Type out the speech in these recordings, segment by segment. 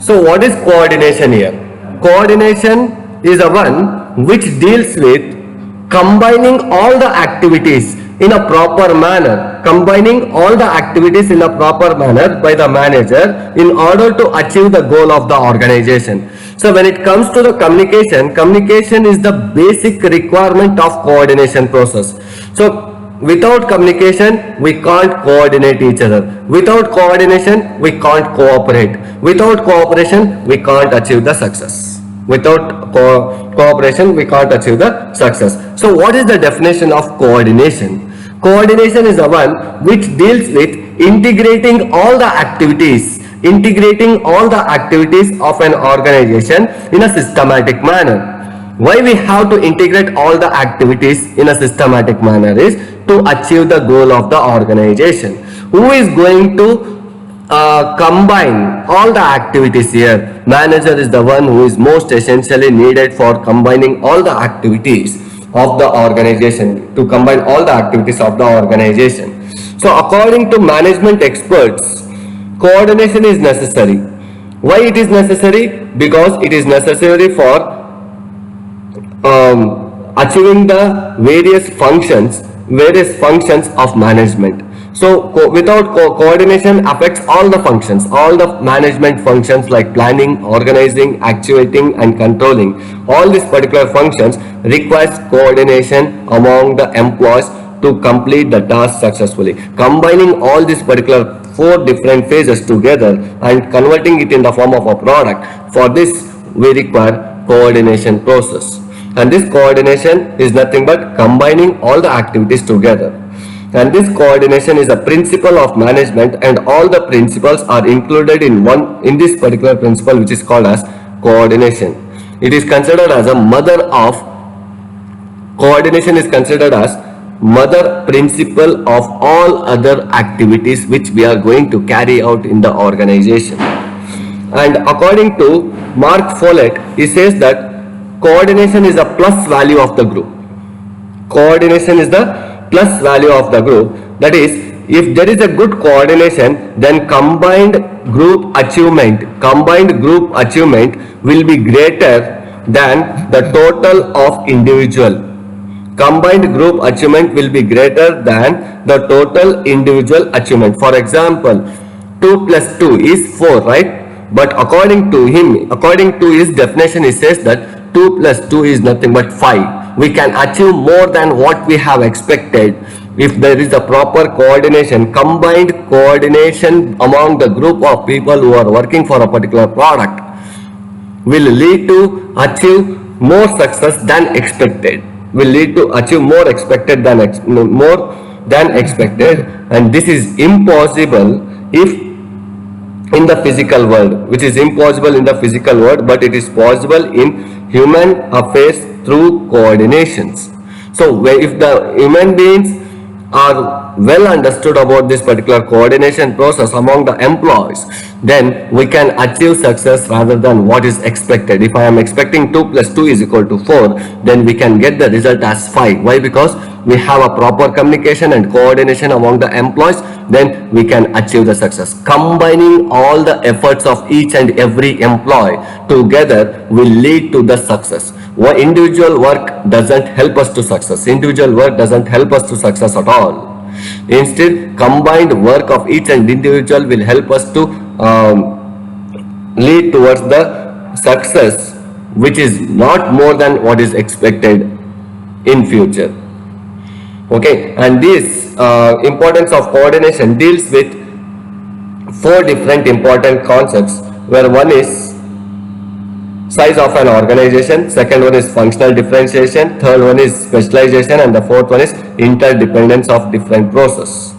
So what is coordination here? Coordination is a one which deals with combining all the activities in a proper manner, combining all the activities in a proper manner by the manager in order to achieve the goal of the organization. So when it comes to the communication, communication is the basic requirement of coordination process. So without communication, we can't coordinate each other. Without coordination, we can't cooperate. Without cooperation, we can't achieve the success. Without cooperation, we can't achieve the success. So what is the definition of coordination? Coordination is the one which deals with integrating all the activities of an organization in a systematic manner. Why we have to integrate all the activities in a systematic manner is to achieve the goal of the organization. Who is going to combine all the activities here? Manager is the one who is most essentially needed for combining all the activities of the organization, to combine all the activities of the organization. So according to management experts, coordination is necessary. Why it is necessary? Because it is necessary for achieving the various functions of management. So without coordination affects all the management functions like planning, organizing, actuating and controlling. All these particular functions requires coordination among the employees to complete the task successfully. Combining all these particular 4 different phases together and converting it in the form of a product, for this we require coordination process. And this coordination is nothing but combining all the activities together. And this coordination is a principle of management, and all the principles are included in this particular principle, which is called as coordination. It is considered as a mother of coordination is considered as mother principle of all other activities which we are going to carry out in the organization. And according to Mark Follett, he says that coordination is a plus value of the group. Coordination is the plus value of the group. That is, if there is a good coordination, then combined group achievement will be greater than the total of individual. Combined group achievement will be greater than the total individual achievement. For example, 2 plus 2 is 4, right? But according to his definition, he says that 2 plus 2 is nothing but 5. We can achieve more than what we have expected if there is a proper coordination, combined coordination among the group of people who are working for a particular product will lead to achieve more success than expected, more than expected. And this is impossible if in the physical world, which is impossible in the physical world, but it is possible in human affairs through coordinations. So if the human beings are well understood about this particular coordination process among the employees, then we can achieve success rather than what is expected. If I am expecting 2 plus 2 is equal to 4, then we can get the result as 5. Why? Because we have a proper communication and coordination among the employees, then we can achieve the success. Combining all the efforts of each and every employee together will lead to the success. Individual work doesn't help us to success. Individual work doesn't help us to success at all. Instead, combined work of each and individual will help us to lead towards the success, which is not more than what is expected in future. Okay, and this importance of coordination deals with 4 different important concepts, where one is size of an organization, second one is functional differentiation, third one is specialization, and the fourth one is interdependence of different process.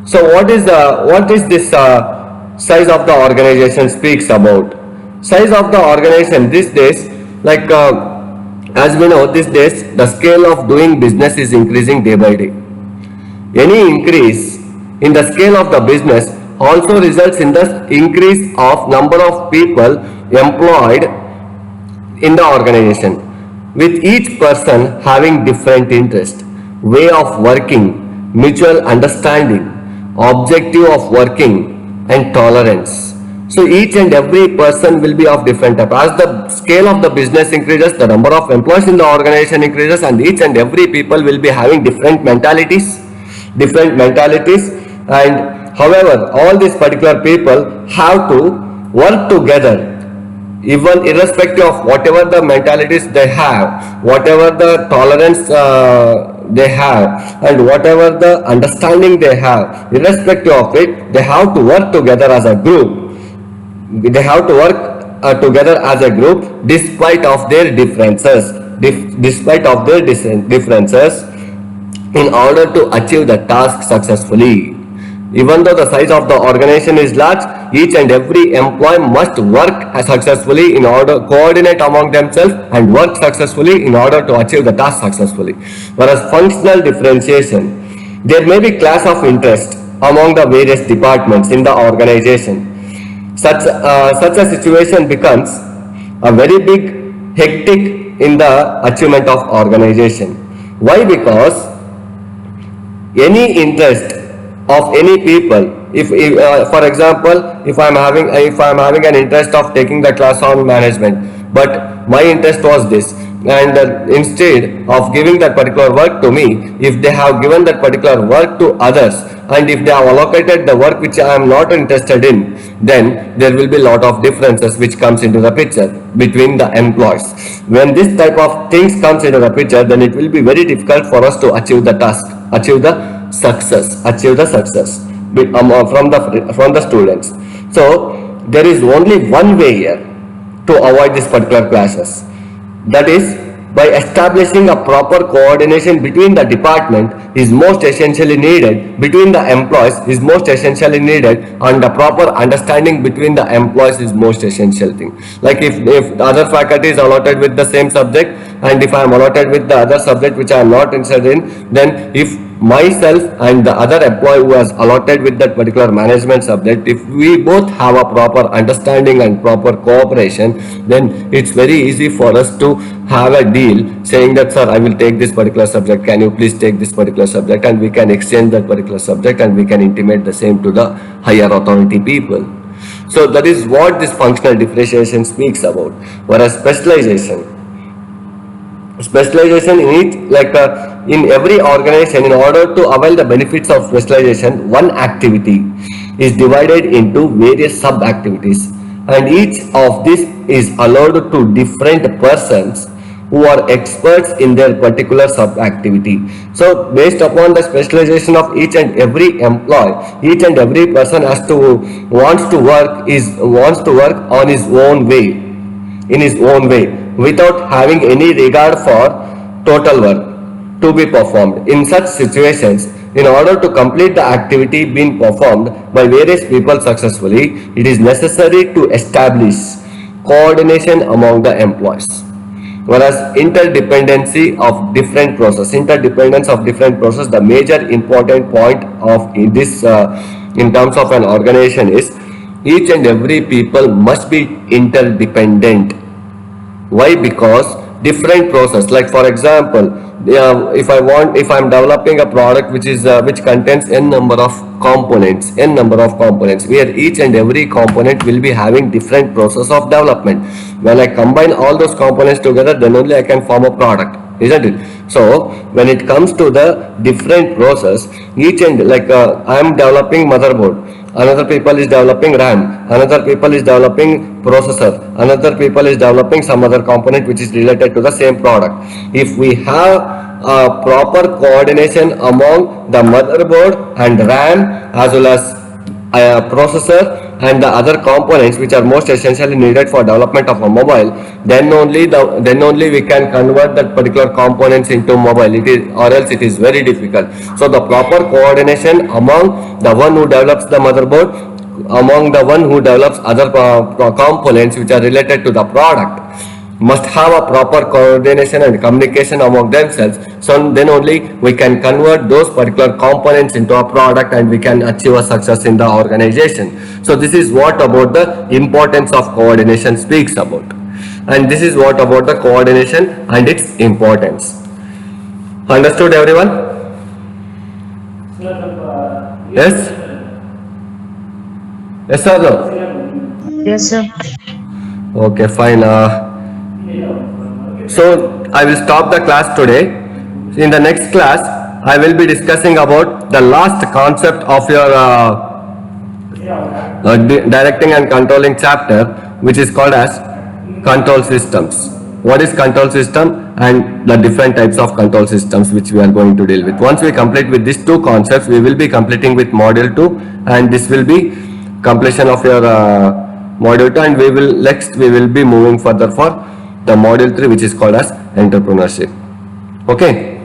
So what is this size of the organization speaks about? Size of the organization these days, like as we know, these days the scale of doing business is increasing day by day. Any increase in the scale of the business also results in the increase of number of people employed in the organization, with each person having different interest, way of working, mutual understanding, objective of working and tolerance. So each and every person will be of different type. As the scale of the business increases, the number of employees in the organization increases, and each and every people will be having different mentalities. And however, all these particular people have to work together, even irrespective of whatever the mentalities they have, whatever the tolerance they have, and whatever the understanding they have, irrespective of it, they have to work together as a group. They have to work together as a group despite of their differences, despite of their differences, in order to achieve the task successfully. Even though the size of the organization is large, each and every employee must work successfully in order coordinate among themselves and work successfully in order to achieve the task successfully. Whereas functional differentiation, there may be clash of interest among the various departments in the organization. Such a situation becomes a very big hectic in the achievement of organization. Why? Because any interest of any people, if for example, if I'm having an interest of taking the class on management, but my interest was this, and instead of giving that particular work to me, if they have given that particular work to others, and if they have allocated the work which I am not interested in, then there will be a lot of differences which comes into the picture between the employees. When this type of things comes into the picture, then it will be very difficult for us to achieve the task, achieve the success from the students. So there is only one way here to avoid this particular clashes, that is by establishing a proper coordination between the department is most essentially needed, between the employees is most essentially needed, and the proper understanding between the employees is most essential thing. Like if the other faculty is allotted with the same subject, and if I am allotted with the other subject which I am not interested in, then if myself and the other employee who has allotted with that particular management subject, if we both have a proper understanding and proper cooperation, then it's very easy for us to have a deal saying that, sir, I will take this particular subject, can you please take this particular subject, and we can exchange that particular subject and we can intimate the same to the higher authority people. So that is what this functional differentiation speaks about. Whereas specialization in each, like in every organization, in order to avail the benefits of specialization, one activity is divided into various sub activities, and each of this is allowed to different persons who are experts in their particular sub activity. So based upon the specialization of each and every employee, each and every person wants to work on his own way, in his own way, without having any regard for total work to be performed. In such situations, in order to complete the activity being performed by various people successfully, it is necessary to establish coordination among the employees. Whereas interdependence of different process, the major important point of this in terms of an organization is each and every people must be interdependent. Why? Because different process, like for example, if I'm developing a product which contains n number of components, where each and every component will be having different process of development. When I combine all those components together, then only I can form a product, isn't it? So when it comes to the different process, each and I am developing motherboard, another people is developing RAM, another people is developing processor, another people is developing some other component which is related to the same product. If we have a proper coordination among the motherboard and RAM as well as processor and the other components which are most essentially needed for development of a mobile, then only we can convert that particular components into mobile. Or else it is very difficult. So the proper coordination among the one who develops the motherboard, among the one who develops other components which are related to the product, must have a proper coordination and communication among themselves. So then only we can convert those particular components into a product and we can achieve a success in the organization. So this is what about the importance of coordination speaks about, and this is what about the coordination and its importance. Understood everyone? Yes? Yes or no? Yes, sir. Okay, fine. So I will stop the class today. In the next class, I will be discussing about the last concept of your directing and controlling chapter, which is called as control systems. What is control system and the different types of control systems which we are going to deal with. Once we complete with these two concepts, we will be completing with module 2, and this will be completion of your module 2, and we will be moving further for the module 3, which is called as entrepreneurship. Okay,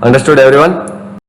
understood everyone?